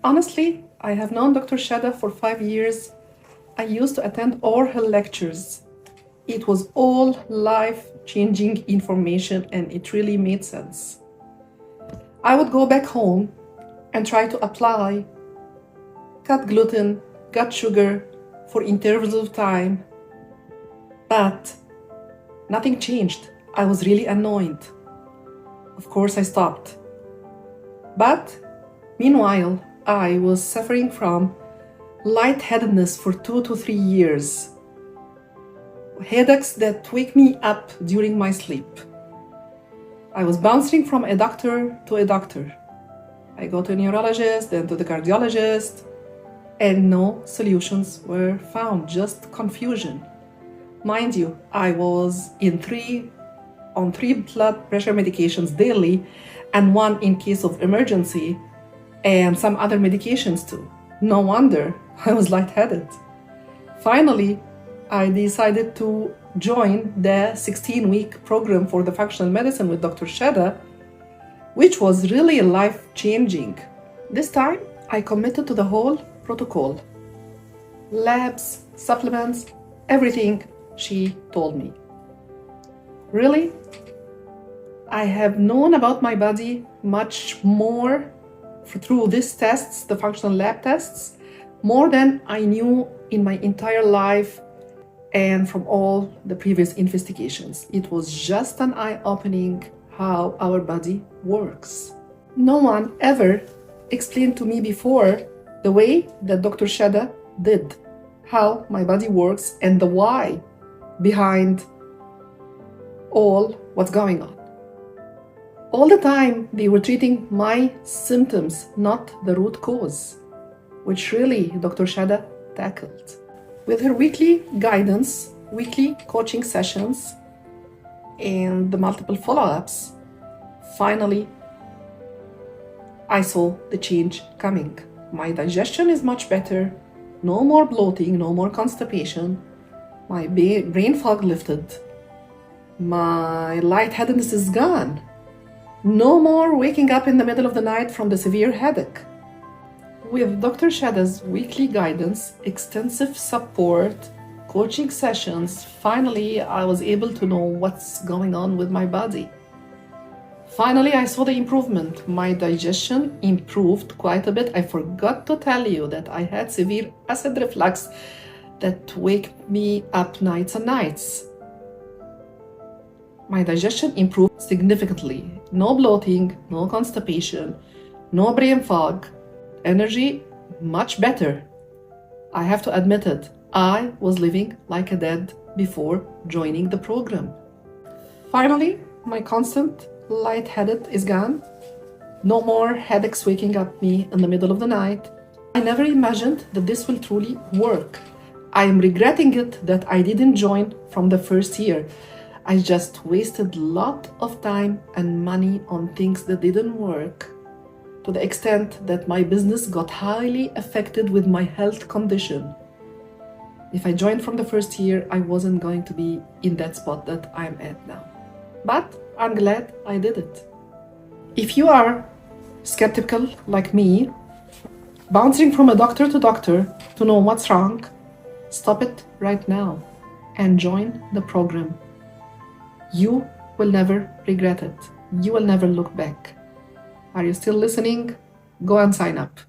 Honestly, I have known Dr. Shada for 5 years. I used to attend all her lectures. It was all life-changing information and it really made sense. I would go back home and try to apply, cut gluten, cut sugar for intervals of time, but nothing changed. I was really annoyed. Of course, I stopped. But meanwhile, I was suffering from lightheadedness for 2 to 3 years. Headaches that wake me up during my sleep. I was bouncing from a doctor to a doctor. I go to a neurologist, then to the cardiologist, and no solutions were found, just confusion. Mind you, I was on three blood pressure medications daily and one in case of emergency and some other medications too. No wonder I was lightheaded. Finally, I decided to join the 16-week program for the functional medicine with Dr. Shada, which was really life-changing. This time, I committed to the whole protocol. Labs, supplements, everything she told me. Really, I have known about my body much more through these tests, the functional lab tests, more than I knew in my entire life and from all the previous investigations. It was just an eye-opening how our body works. No one ever explained to me before the way that Dr. Shada did, how my body works and the why behind all what's going on. All the time they were treating my symptoms, not the root cause, which really Dr. Shada tackled. With her weekly guidance, weekly coaching sessions, and the multiple follow-ups, finally I saw the change coming. My digestion is much better, no more bloating, no more constipation, my brain fog lifted, my lightheadedness is gone, no more waking up in the middle of the night from the severe headache. With Dr. Shada's weekly guidance, extensive support, coaching sessions, finally I was able to know what's going on with my body. Finally, I saw the improvement. My digestion improved quite a bit. I forgot to tell you that I had severe acid reflux that wake me up nights and nights. My digestion improved significantly. No bloating, no constipation, no brain fog, energy much better. I have to admit it, I was living like a dead before joining the program. Finally, my constant lightheaded is gone. No more headaches waking up me in the middle of the night. I never imagined that this will truly work. I am regretting it that I didn't join from the first year. I just wasted a lot of time and money on things that didn't work, to the extent that my business got highly affected with my health condition. If I joined from the first year, I wasn't going to be in that spot that I'm at now. But I'm glad I did it. If you are skeptical like me, bouncing from a doctor to doctor to know what's wrong, stop it right now and join the program. You will never regret it. You will never look back. Are you still listening? Go and sign up.